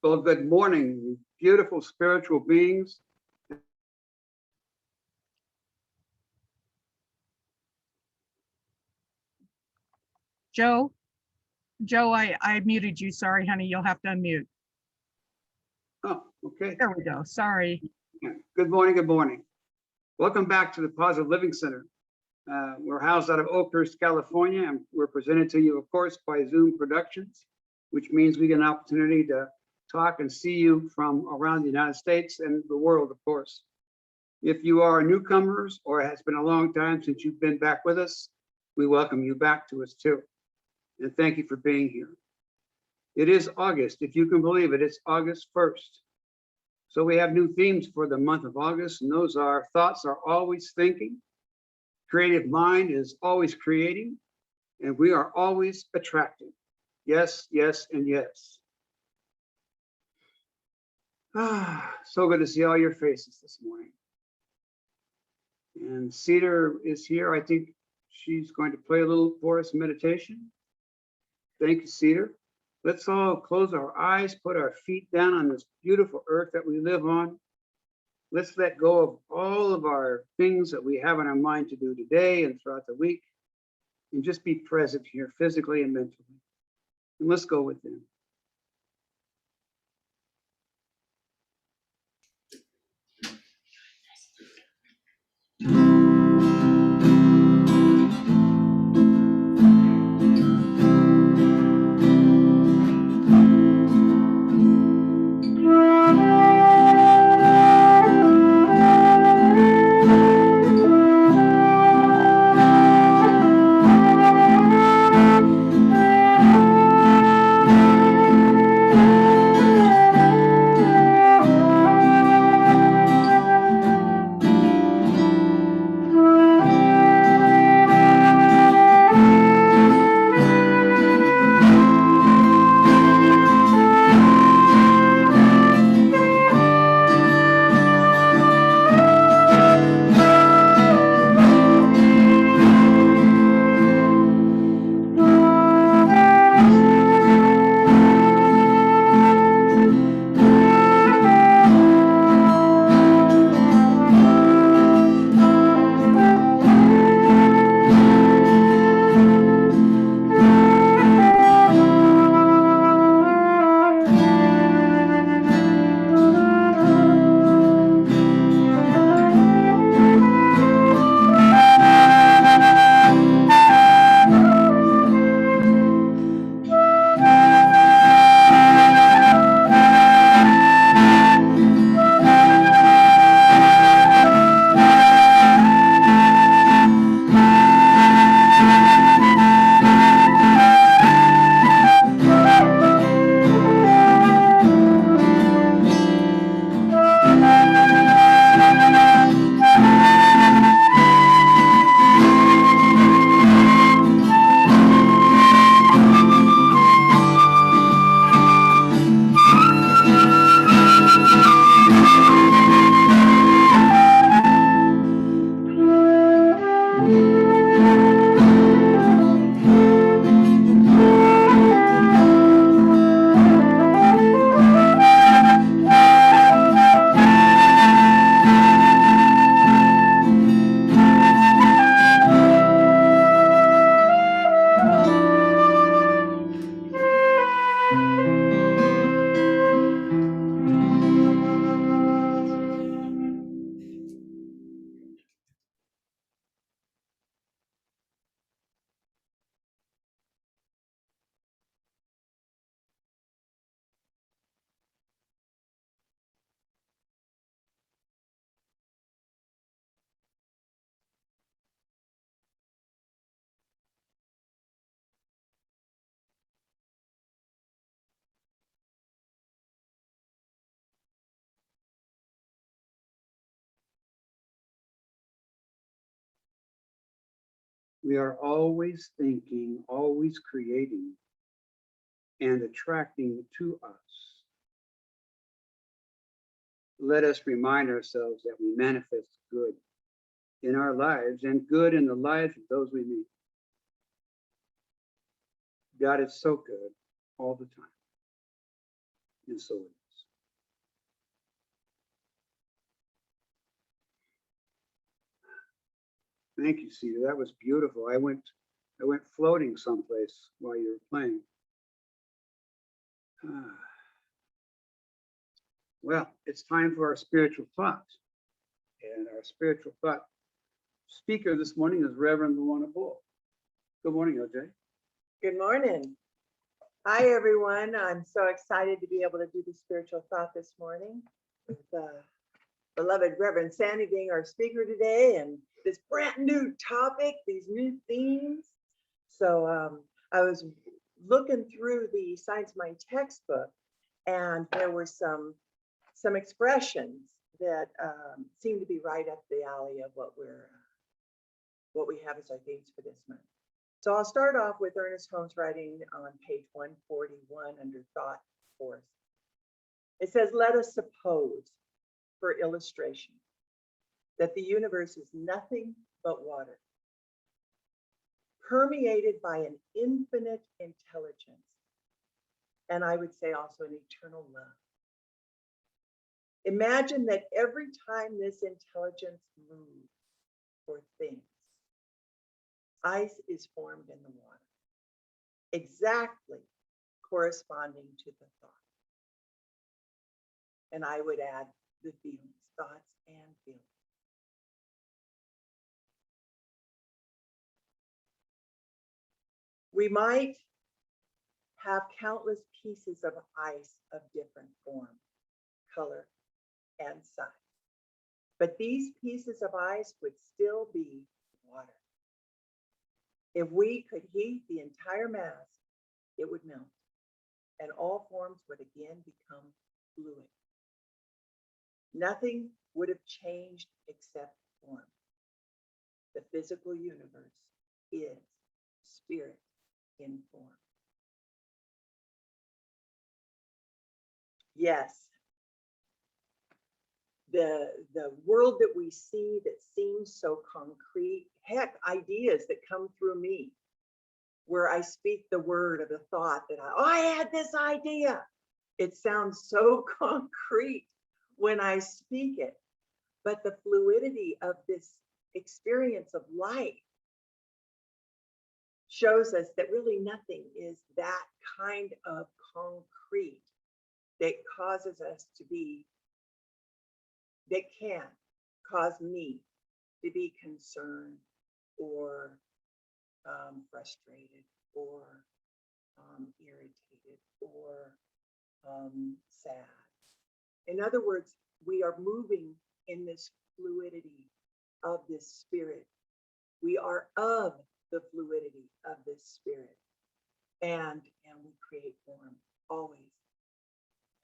Well, good morning, you beautiful spiritual beings. Joe, I muted you. Sorry, honey. You'll have to unmute. Oh, okay. There we go. Sorry. Good morning, good morning. Welcome back to the Positive Living Center. We're housed out of Oakhurst, California, and we're presented to you, of course, by Zoom Productions, which means we get an opportunity to talk and see you from around the United States and the world, of course. If you are newcomers or it has been a long time since you've been back with us, we welcome you back to us too. And thank you for being here. It is August, if you can believe it, it's August 1st. So we have new themes for the month of August, and those are thoughts are always thinking, creative mind is always creating, and we are always attracting. Yes, yes, and yes. So good to see all your faces this morning. And Cedar is here. I think she's going to play a little for us meditation. Thank you, Cedar. Let's all close our eyes, put our feet down on this beautiful earth that we live on. Let's let go of all of our things that we have in our mind to do today and throughout the week, and just be present here physically and mentally. And let's go within. We are always thinking, always creating, and attracting to us. Let us remind ourselves that we manifest good in our lives and good in the lives of those we meet. God is so good all the time. And so it is. Thank you, Cedar. That was beautiful. I went floating someplace while you were playing. Well, it's time for our spiritual thought. And our spiritual thought speaker this morning is Reverend Luana Bull. Good morning, OJ. Good morning. Hi, everyone. I'm so excited to be able to do the spiritual thought this morning with beloved Reverend Sandy being our speaker today, and this brand new topic, these new themes. So I was looking through the Science Mind textbook, and there were some expressions that seem to be right up the alley of what we have as our themes for this month. So I'll start off with Ernest Holmes' writing on page 141 under Thought Force. It says, "Let us suppose, for illustration, that the universe is nothing but water, permeated by an infinite intelligence, and I would say also an eternal love. Imagine that every time this intelligence moves or thinks, ice is formed in the water, exactly corresponding to the thought." And I would add the feelings, thoughts and feelings. We might have countless pieces of ice of different form, color, and size, but these pieces of ice would still be water. If we could heat the entire mass, it would melt, and all forms would again become fluid. Nothing would have changed except form. The physical universe is spirit in form. Yes, the world that we see that seems so concrete, heck, ideas that come through me, where I speak the word of the thought that I had this idea. It sounds so concrete when I speak it, but the fluidity of this experience of life shows us that really nothing is that kind of concrete that causes us to be, that can cause me to be concerned or frustrated or irritated or sad. In other words, we are moving in this fluidity of this spirit. We are of the fluidity of this spirit, and we create form always,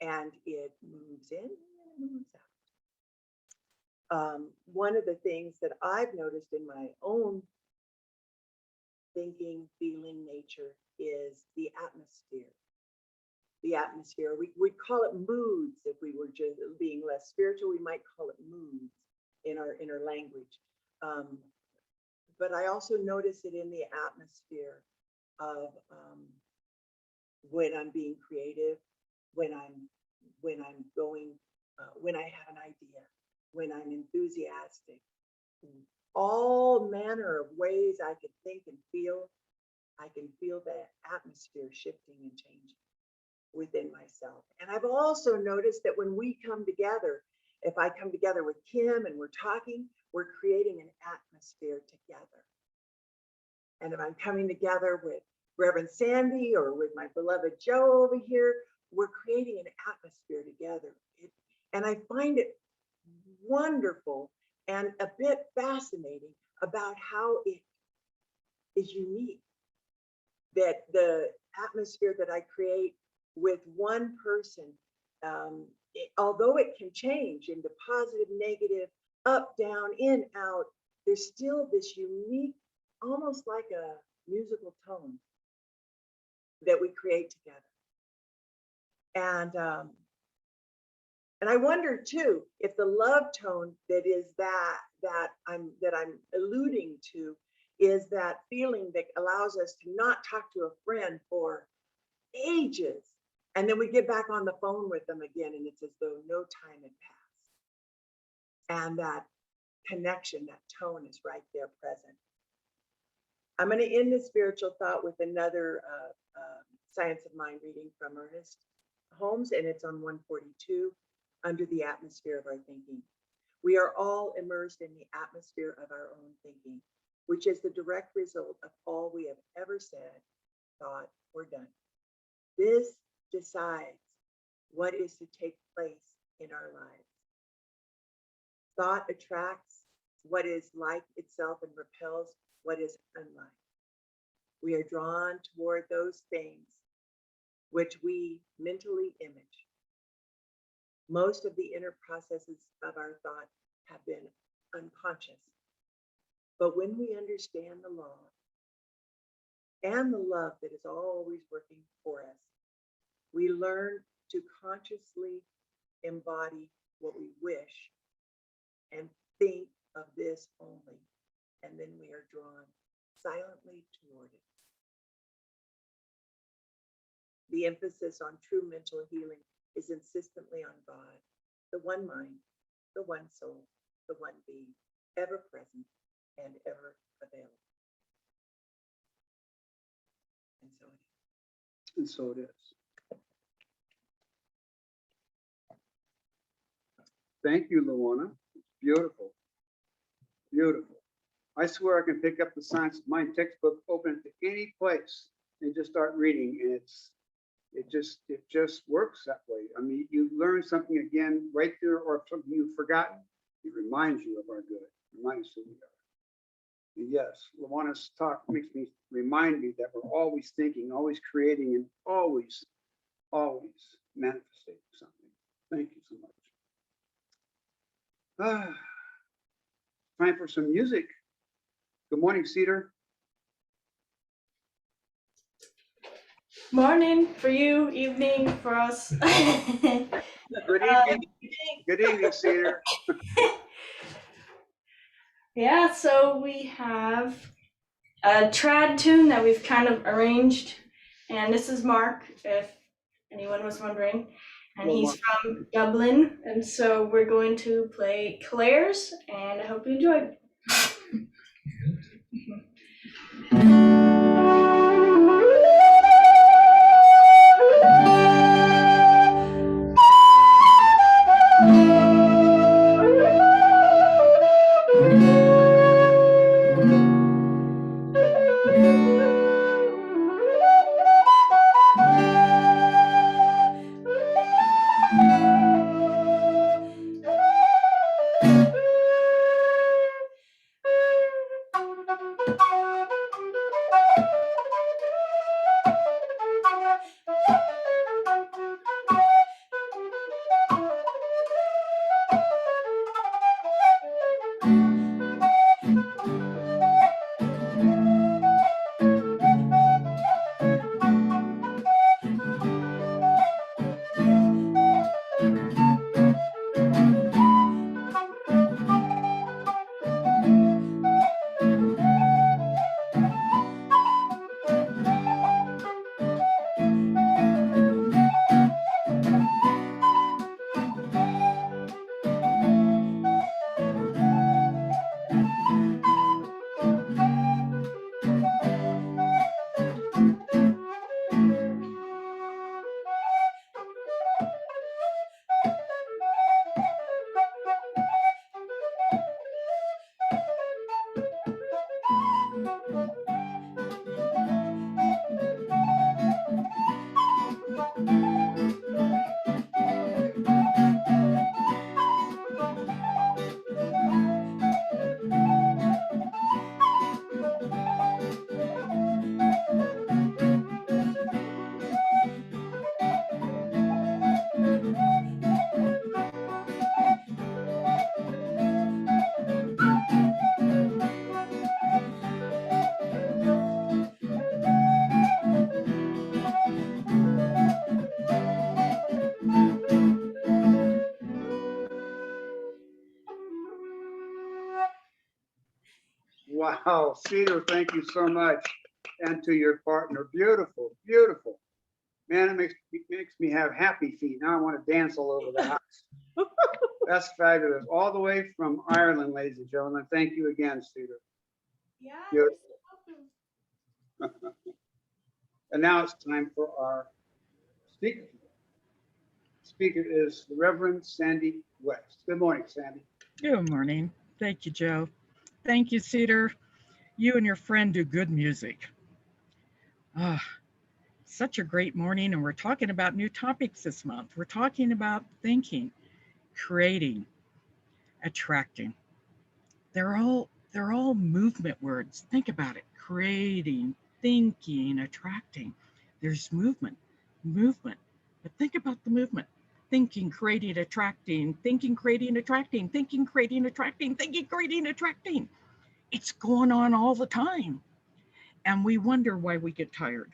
and it moves in and it moves out. One of the things that I've noticed in my own thinking, feeling nature is the atmosphere. The atmosphere, we'd call it moods if we were just being less spiritual. We might call it moods in our language. But I also notice it in the atmosphere of when I'm being creative, when I'm going, when I have an idea, when I'm enthusiastic, all manner of ways I can think and feel. I can feel the atmosphere shifting and changing within myself. And I've also noticed that when we come together, if I come together with Kim and we're talking, we're creating an atmosphere together. And if I'm coming together with Reverend Sandy or with my beloved Joe over here, we're creating an atmosphere together. And I find it wonderful and a bit fascinating about how it is unique, that the atmosphere that I create with one person, although it can change into positive, negative, up, down, in, out, there's still this unique, almost like a musical tone that we create together. And I wonder too if the love tone that is that I'm alluding to is that feeling that allows us to not talk to a friend for ages And then we get back on the phone with them again, and it's as though no time had passed. And that connection, that tone is right there present. I'm going to end this spiritual thought with another Science of Mind reading from Ernest Holmes, and it's on 142, Under the Atmosphere of Our Thinking. We are all immersed in the atmosphere of our own thinking, which is the direct result of all we have ever said, thought, or done. This decides what is to take place in our lives. Thought attracts what is like itself and repels what is unlike. We are drawn toward those things which we mentally image. Most of the inner processes of our thought have been unconscious. But when we understand the law and the love that is always working for us, we learn to consciously embody what we wish and think of this only, and then we are drawn silently toward it. The emphasis on true mental healing is insistently on God, the one mind, the one soul, the one being, ever present and ever available. And so it is. And so it is. Thank you, Luana. Beautiful. Beautiful. I swear I can pick up the Science of Mind textbook, open it to any place, and just start reading, and it just works that way. I mean, you learn something again right there, or something you've forgotten. It reminds you of our good. It reminds us who we are. And yes, Luana's talk makes me remind me that we're always thinking, always creating, and always manifesting something. Thank you so much. Time for some music. Good morning, Cedar. Morning for you, evening for us. Good evening. Good evening, Cedar. Yeah, so we have a trad tune that we've kind of arranged, and this is Mark, if anyone was wondering, and Hello, he's from Dublin, and so we're going to play Claire's, and I hope you enjoy. Wow, Cedar, thank you so much. And to your partner. Beautiful, beautiful. Man, makes me have happy feet. Now I want to dance all over the house. That's fabulous. All the way from Ireland, ladies and gentlemen. Thank you again, Cedar. Yeah, You're you're so welcome. And now it's time for our speaker. Speaker is the Reverend Sandy West. Good morning, Sandy. Good morning. Thank you, Joe. Thank you, Cedar. You and your friend do good music. Ah, such a great morning, and we're talking about new topics this month. We're talking about thinking, creating, attracting. They're all movement words. Think about it. Creating, thinking, attracting. There's movement. But think about the movement. Thinking, creating, attracting, thinking, creating, attracting, thinking, creating, attracting, thinking, creating, attracting. It's going on all the time. And we wonder why we get tired.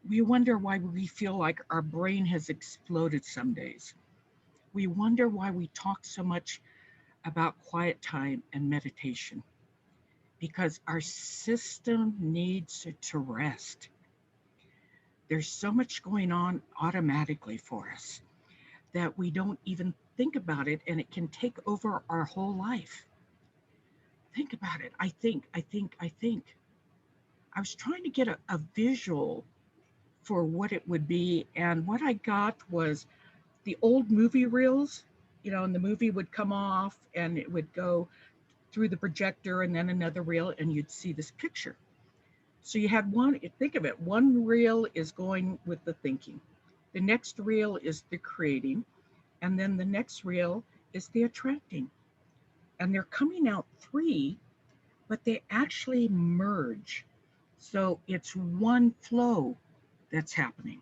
We wonder why we feel like our brain has exploded some days. We wonder why we talk so much about quiet time and meditation, because our system needs to rest. There's so much going on automatically for us that we don't even think about it, and it can take over our whole life. Think about it. I think. I was trying to get a visual for what it would be, and what I got was the old movie reels, and the movie would come off and it would go through the projector and then another reel, and you'd see this picture. So you had one, think of it, one reel is going with the thinking, the next reel is the creating, and then the next reel is the attracting. And they're coming out three, but they actually merge. So it's one flow that's happening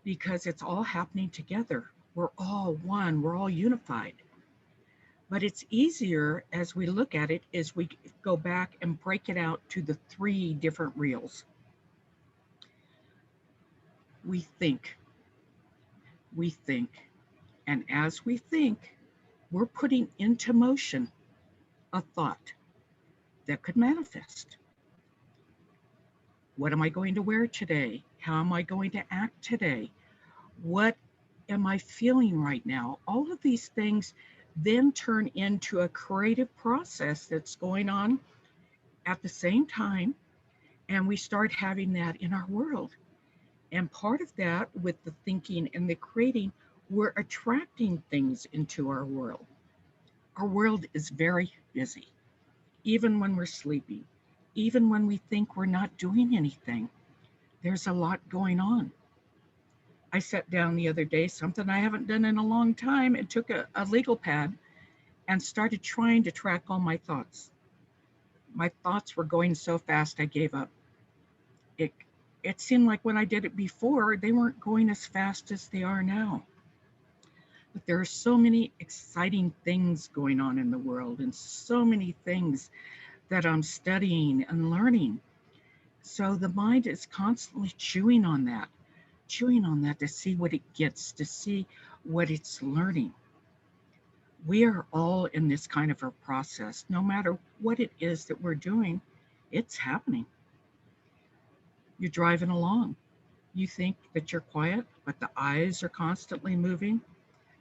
because it's all happening together. We're all one, we're all unified. But it's easier as we look at it as we go back and break it out to the three different reels. We think, we think, and as we think, we're putting into motion a thought that could manifest. What am I going to wear today? How am I going to act today? What am I feeling right now? All of these things then turn into a creative process that's going on at the same time, and we start having that in our world. And part of that, with the thinking and the creating, we're attracting things into our world. Our world is very busy, even when we're sleeping, even when we think we're not doing anything. There's a lot going on. I sat down the other day, something I haven't done in a long time, and took a legal pad and started trying to track all my thoughts. My thoughts were going so fast, I gave up. It, it seemed like when I did it before, they weren't going as fast as they are now. But there are so many exciting things going on in the world, and so many things that I'm studying and learning. So the mind is constantly chewing on that to see what it gets, to see what it's learning. We are all in this kind of a process. No matter what it is that we're doing, it's happening. You're driving along. You think that you're quiet, but the eyes are constantly moving.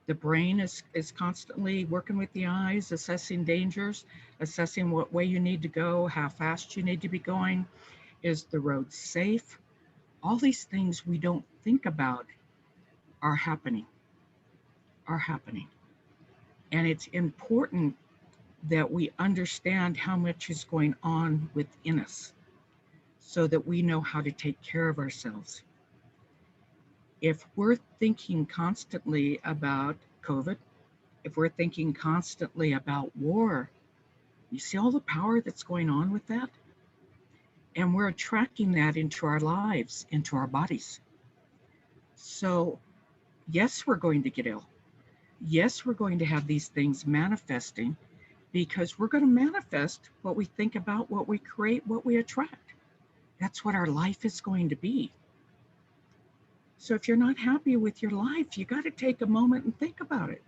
The brain is constantly working with the eyes, assessing dangers, assessing what way you need to go, how fast you need to be going. Is the road safe? All these things we don't think about are happening, are happening. And it's important that we understand how much is going on within us so that we know how to take care of ourselves. If we're thinking constantly about COVID, if we're thinking constantly about war, you see all the power that's going on with that? And we're attracting that into our lives, into our bodies. So, yes, we're going to get ill. Yes, we're going to have these things manifesting because we're going to manifest what we think about, what we create, what we attract. That's what our life is going to be. So if you're not happy with your life, you got to take a moment and think about it.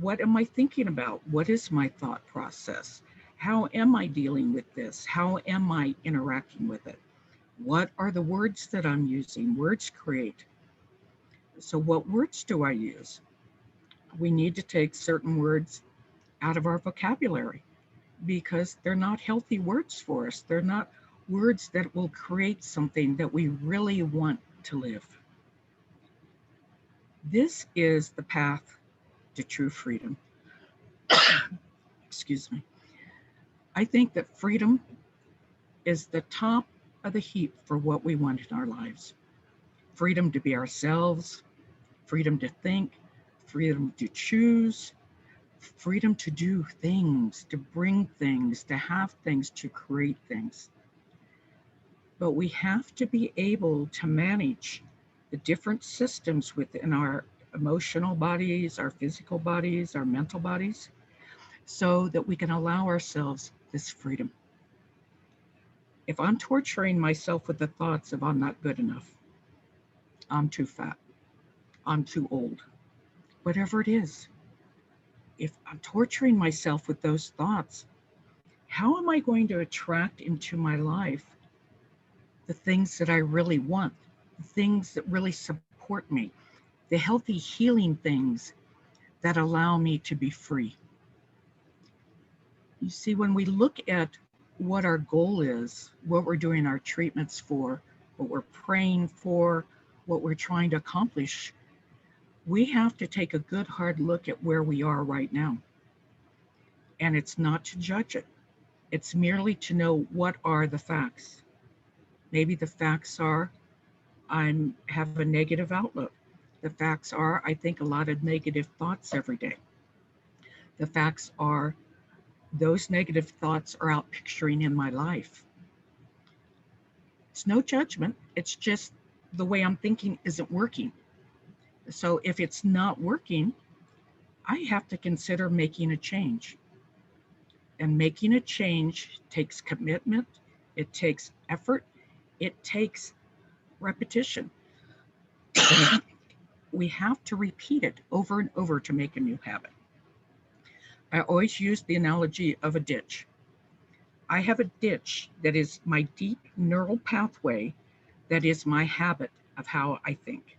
What am I thinking about? What is my thought process? How am I dealing with this? How am I interacting with it? What are the words that I'm using? Words create. So what words do I use? We need to take certain words out of our vocabulary because they're not healthy words for us. They're not words that will create something that we really want to live. This is the path to true freedom. Excuse me. I think that freedom is the top of the heap for what we want in our lives. Freedom to be ourselves, freedom to think, freedom to choose, freedom to do things, to bring things, to have things, to create things. But we have to be able to manage the different systems within our emotional bodies, our physical bodies, our mental bodies, so that we can allow ourselves this freedom. If I'm torturing myself with the thoughts of I'm not good enough, I'm too fat, I'm too old, whatever it is, if I'm torturing myself with those thoughts, how am I going to attract into my life the things that I really want, the things that really support me, the healthy healing things that allow me to be free? You see, when we look at what our goal is, what we're doing our treatments for, what we're praying for, what we're trying to accomplish, we have to take a good hard look at where we are right now. And it's not to judge it. It's merely to know what are the facts. Maybe the facts are I have a negative outlook. The facts are I think a lot of negative thoughts every day. The facts are those negative thoughts are out picturing in my life. It's no judgment. It's just the way I'm thinking isn't working. So if it's not working, I have to consider making a change. And making a change takes commitment, it takes effort, it takes repetition. We have to repeat it over and over to make a new habit. I always use the analogy of a ditch. I have a ditch that is my deep neural pathway, that is my habit of how I think.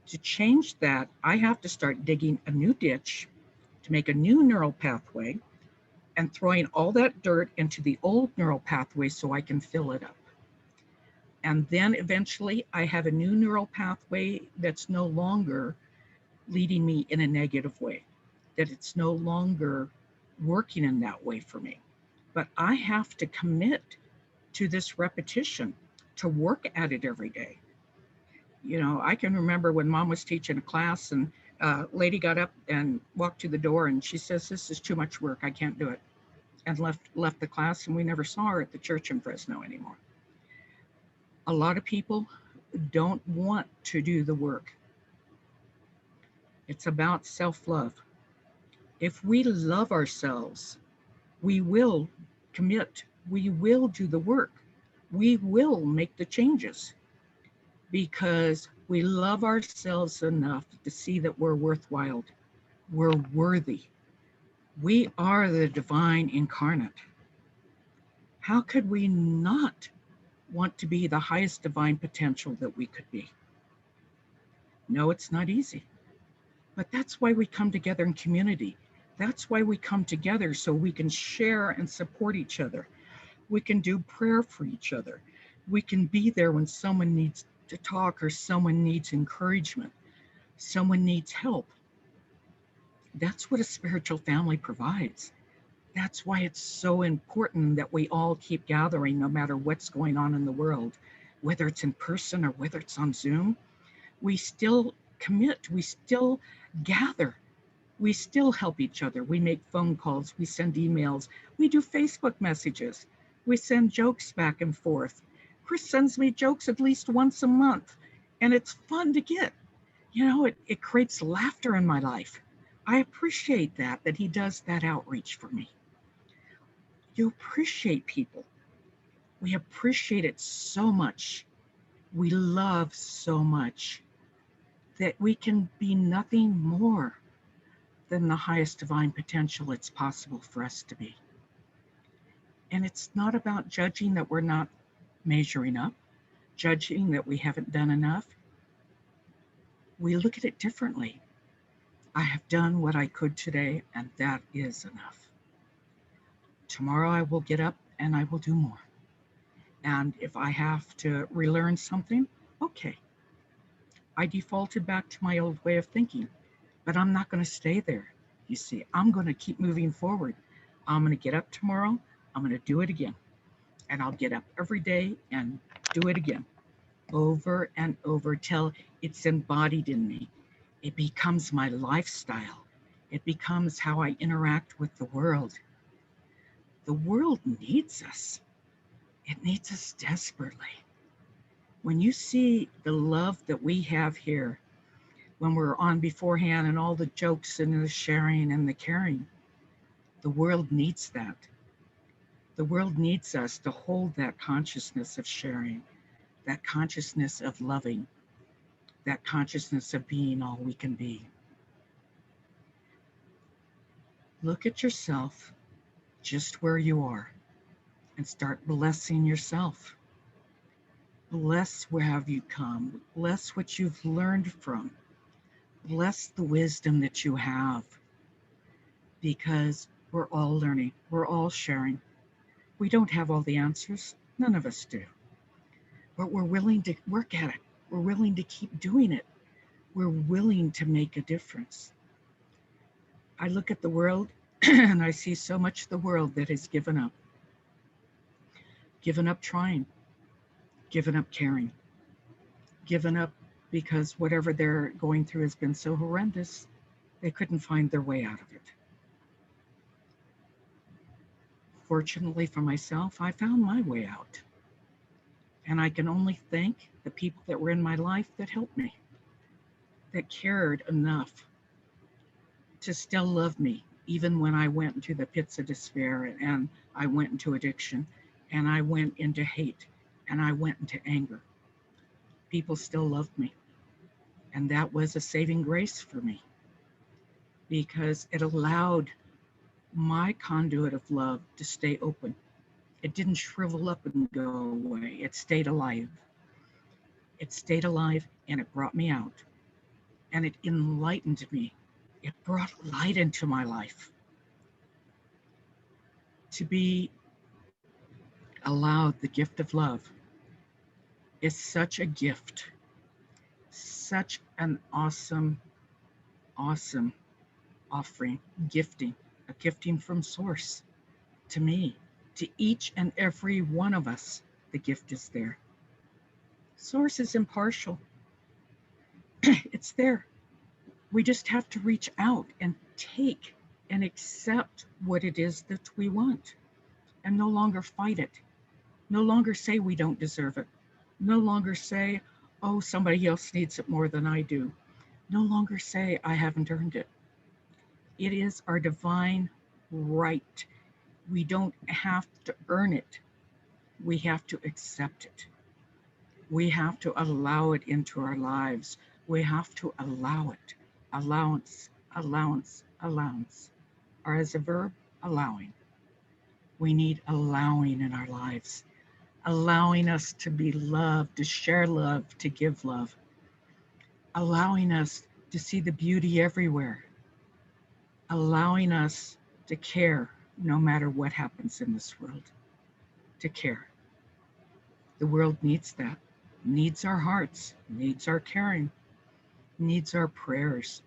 To change that, I have to start digging a new ditch to make a new neural pathway and throwing all that dirt into the old neural pathway so I can fill it up. And then eventually I have a new neural pathway that's no longer leading me in a negative way, that it's no longer working in that way for me. But I have to commit to this repetition, to work at it every day. You know, I can remember when Mom was teaching a class and a lady got up and walked to the door and she says, "This is too much work, I can't do it," and left the class, and we never saw her at the church in Fresno anymore. A lot of people don't want to do the work. It's about self-love. If we love ourselves, we will commit, we will do the work, we will make the changes because we love ourselves enough to see that we're worthwhile, we're worthy. We are the divine incarnate. How could we not want to be the highest divine potential that we could be? No, it's not easy. But that's why we come together in community. That's why we come together so we can share and support each other. We can do prayer for each other. We can be there when someone needs to talk or someone needs encouragement, someone needs help. That's what a spiritual family provides. That's why it's so important that we all keep gathering no matter what's going on in the world, whether it's in person or whether it's on Zoom. We still commit, we still gather, we still help each other. We make phone calls, we send emails, we do Facebook messages, we send jokes back and forth. Chris sends me jokes at least once a month, and it's fun to get. You know, it creates laughter in my life. I appreciate that he does that outreach for me. You appreciate people. We appreciate it so much. We love so much that we can be nothing more than the highest divine potential it's possible for us to be. And it's not about judging that we're not measuring up, judging that we haven't done enough. We look at it differently. I have done what I could today, and that is enough. Tomorrow I will get up and I will do more. And if I have to relearn something, okay. I defaulted back to my old way of thinking, but I'm not going to stay there. You see, I'm going to keep moving forward. I'm going to get up tomorrow. I'm going to do it again. And I'll get up every day and do it again, over and over till it's embodied in me. It becomes my lifestyle. It becomes how I interact with the world. The world needs us. It needs us desperately. When you see the love that we have here, when we're on beforehand and all the jokes and the sharing and the caring, the world needs that. The world needs us to hold that consciousness of sharing, that consciousness of loving, that consciousness of being all we can be. Look at yourself just where you are and start blessing yourself. Bless where have you come. Bless what you've learned from. Bless the wisdom that you have, because we're all learning. We're all sharing. We don't have all the answers. None of us do. But we're willing to work at it. We're willing to keep doing it. We're willing to make a difference. I look at the world and I see so much of the world that has given up trying, given up caring, given up because whatever they're going through has been so horrendous, they couldn't find their way out of it. Fortunately for myself, I found my way out. And I can only thank the people that were in my life that helped me, that cared enough to still love me, even when I went into the pits of despair and I went into addiction and I went into hate and I went into anger. People still loved me. And that was a saving grace for me, because it allowed my conduit of love to stay open. It didn't shrivel up and go away. It stayed alive. It stayed alive and it brought me out. And it enlightened me. It brought light into my life. To be allowed the gift of love is such a gift, such an awesome, awesome offering, gifting, a gifting from Source to me, to each and every one of us. The gift is there. Source is impartial. It's there. We just have to reach out and take and accept what it is that we want and no longer fight it. No longer say we don't deserve it. No longer say, oh, somebody else needs it more than I do. No longer say I haven't earned it. It is our divine right. We don't have to earn it. We have to accept it. We have to allow it into our lives. We have to allow it. Allowance, allowance, allowance. Or as a verb, allowing. We need allowing in our lives. Allowing us to be loved, to share love, to give love. Allowing us to see the beauty everywhere. Allowing us to care no matter what happens in this world. To care. The world needs that. Needs our hearts. Needs our caring. Needs our prayers.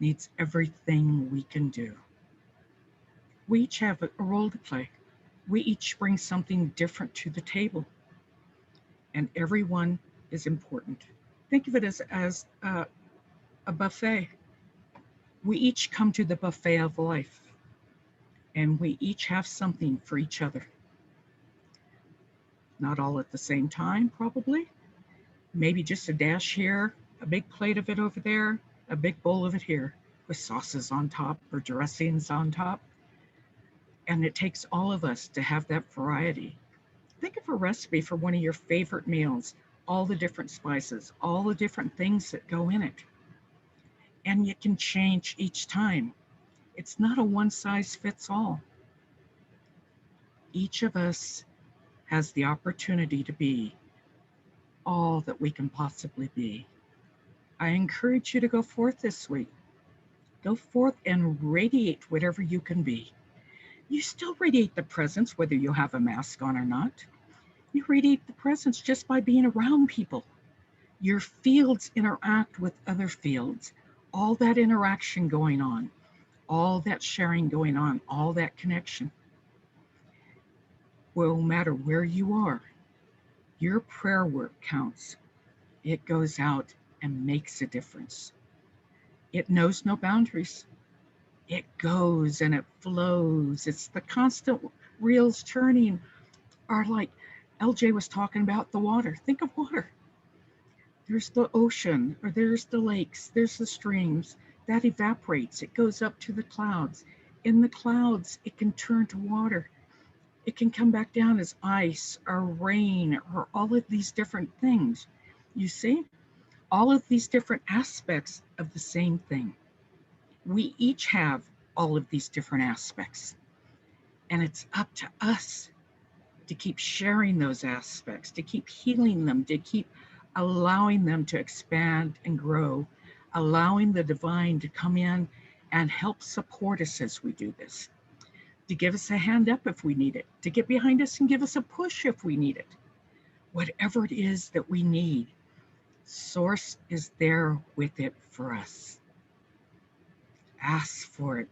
Needs everything we can do. We each have a role to play. We each bring something different to the table. And everyone is important. Think of it as a buffet. We each come to the buffet of life. And we each have something for each other. Not all at the same time, probably. Maybe just a dash here, a big plate of it over there, a big bowl of it here, with sauces on top or dressings on top. And it takes all of us to have that variety. Think of a recipe for one of your favorite meals, all the different spices, all the different things that go in it. And it can change each time. It's not a one size fits all. Each of us has the opportunity to be all that we can possibly be. I encourage you to go forth this week. Go forth and radiate whatever you can be. You still radiate the presence, whether you have a mask on or not. You radiate the presence just by being around people. Your fields interact with other fields. All that interaction going on, all that sharing going on, all that connection. Well, no matter where you are, your prayer work counts. It goes out and makes a difference. It knows no boundaries. It goes and it flows. It's the constant reels turning, are like LJ was talking about the water. Think of water. There's the ocean, or there's the lakes, there's the streams. That evaporates. It goes up to the clouds. In the clouds, it can turn to water. It can come back down as ice or rain or all of these different things. You see, all of these different aspects of the same thing. We each have all of these different aspects. And it's up to us to keep sharing those aspects, to keep healing them, to keep allowing them to expand and grow, allowing the divine to come in and help support us as we do this, to give us a hand up if we need it, to get behind us and give us a push if we need it. Whatever it is that we need, Source is there with it for us. Ask for it,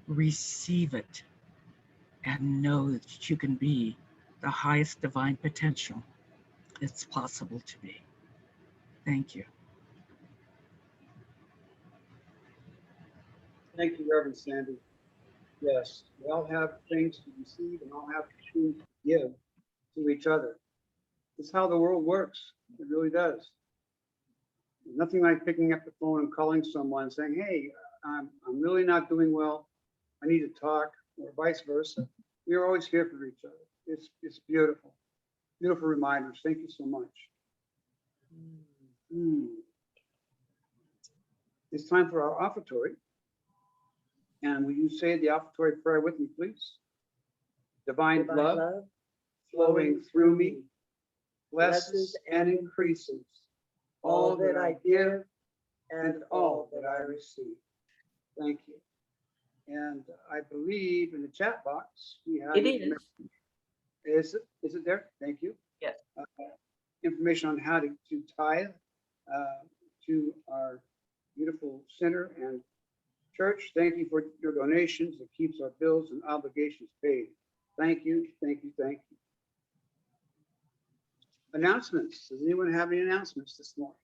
receive it, and know that you can be the highest divine potential it's possible to be. Thank you. Thank you, Reverend Sandy. Yes, we all have things to receive and all have things to give to each other. It's how the world works. It really does. Nothing like picking up the phone and calling someone saying, hey, I'm really not doing well. I need to talk, or vice versa. We are always here for each other. It's beautiful. Beautiful reminders. Thank you so much. It's time for our offertory. And will you say the offertory prayer with me, please? Divine love flowing through me, blesses and increases all that I give and all that I receive. Thank you. And I believe in the chat box, we have. It is. Is it there? Thank you. Yes. Information on how to tithe to our beautiful center and church. Thank you for your donations. It keeps our bills and obligations paid. Thank you, thank you, thank you. Announcements. Does anyone have any announcements this morning?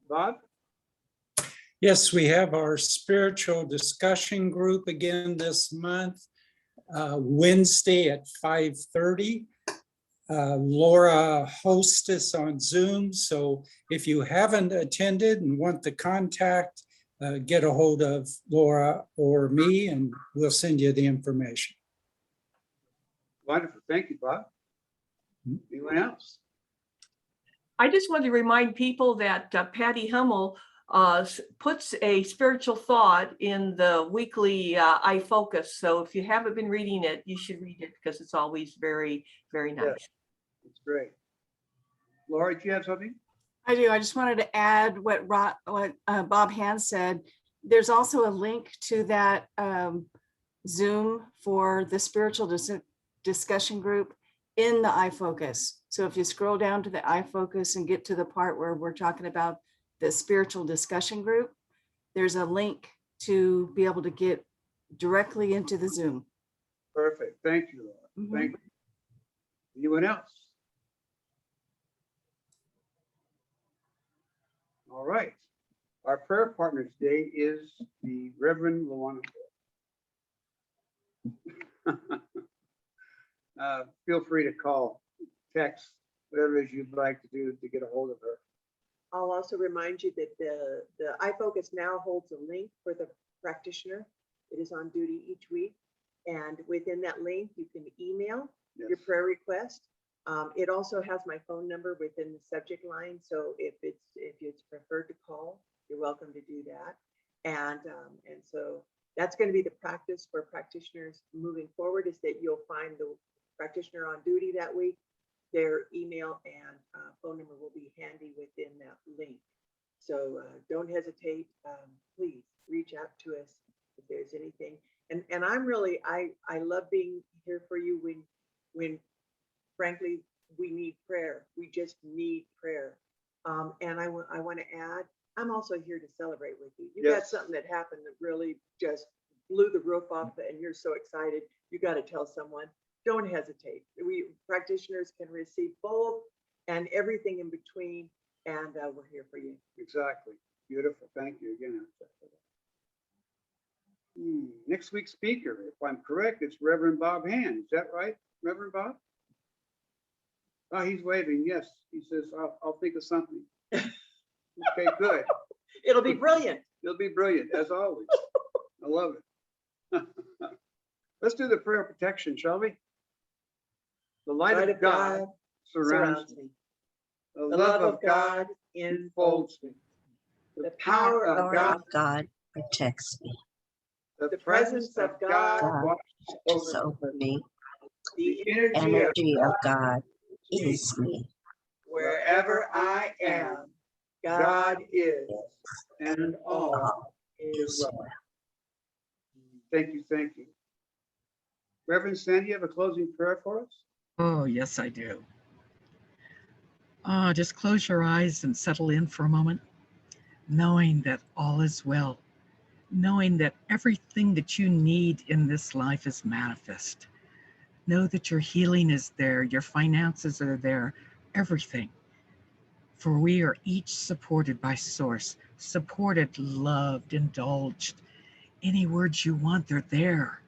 Bob? Yes, we have our spiritual discussion group again this month, Wednesday at 5:30. Laura hosts us on Zoom, so if you haven't attended and want the contact, get a hold of Laura or me and we'll send you the information. Wonderful. Thank you, Bob. Anyone else? I just wanted to remind people that Patty Hummel puts a spiritual thought in the weekly iFocus. So if you haven't been reading it, you should read it because it's always very, very nice. Yes, it's great. Laura, do you have something? I do. I just wanted to add what Bob Hand said. There's also a link to that Zoom for the spiritual discussion group in the iFocus. So if you scroll down to the iFocus and get to the part where we're talking about the spiritual discussion group, there's a link to be able to get directly into the Zoom. Perfect. Thank you, Laura. Thank you. Anyone else? All right. Our prayer partner today is the Reverend Luana. Feel free to call, text, whatever it is you'd like to do to get a hold of her. I'll also remind you that the iFocus now holds a link for the practitioner that is on duty each week. And within that link, you can email your prayer request. It also has my phone number within the subject line. So if it's preferred to call, you're welcome to do that. And so That's going to be the practice for practitioners moving forward, is that you'll find the practitioner on duty that week. Their email and phone number will be handy within that link. So don't hesitate. Please reach out to us if there's anything. And I'm really, I love being here for you when frankly, we need prayer. We just need prayer. And I want to add, I'm also here to celebrate with you. You got Yes. something that happened that really just blew the roof off and you're so excited. You got to tell someone. Don't hesitate. We practitioners can receive both and everything in between. And we're here for you. Exactly. Beautiful. Thank you again. Next week's speaker, if I'm correct, it's Reverend Bob Hand. Is that right, Reverend Bob? Oh, he's waving. Yes. He says, I'll think of something. Okay, good. It'll be brilliant. It'll be brilliant, as always. I love it. Let's do the prayer of protection, shall we? The light of God surrounds me. The love of God enfolds me. The power of Power God, of God protects me, the presence of God watches is over over me. the the energy of Energy of God is me. wherever I am, God is, and all All is is well. Thank you, thank you. Reverend Sandy, you have a closing prayer for us? Oh, yes, I do. Just close your eyes and settle in for a moment, knowing that all is well, knowing that everything that you need in this life is manifest. Know that your healing is there, your finances are there, everything. For we are each supported by Source, supported, loved, indulged. Any words you want, they're there.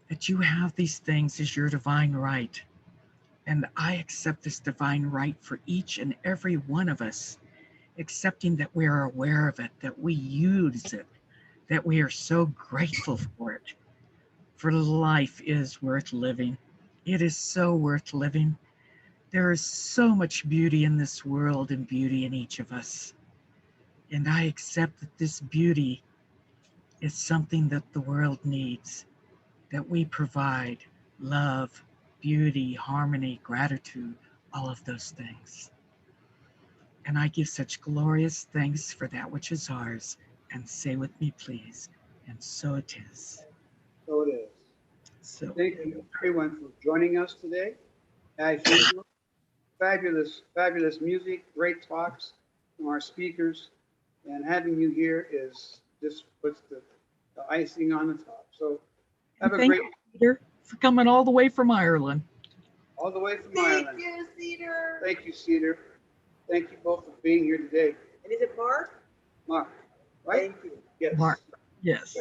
That you have these things is your divine right. And I accept this divine right for each and every one of us, accepting that we are aware of it, that we use it, that we are so grateful for it. For life is worth living. It is so worth living. There is so much beauty in this world and beauty in each of us. And I accept that this beauty is something that the world needs, that we provide love, beauty, harmony, gratitude, all of those things. And I give such glorious thanks for that which is ours, and say with me, please, and so it is. So it is. So Thank you, everyone, for joining us today. As usual, fabulous, fabulous music, great talks from our speakers, and having you here is just puts the icing on the top. So have a thank great, you, Peter, for coming all the way from Ireland. all the way from Ireland. you, Cedar. Thank you, Cedar. Thank you both for being here today. And is it Mark? Mark, right? Thank you. Yes. Mark. Yes.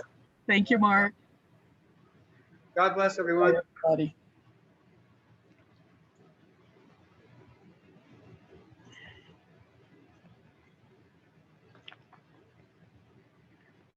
Thank you, Mark. God bless everyone. Everybody.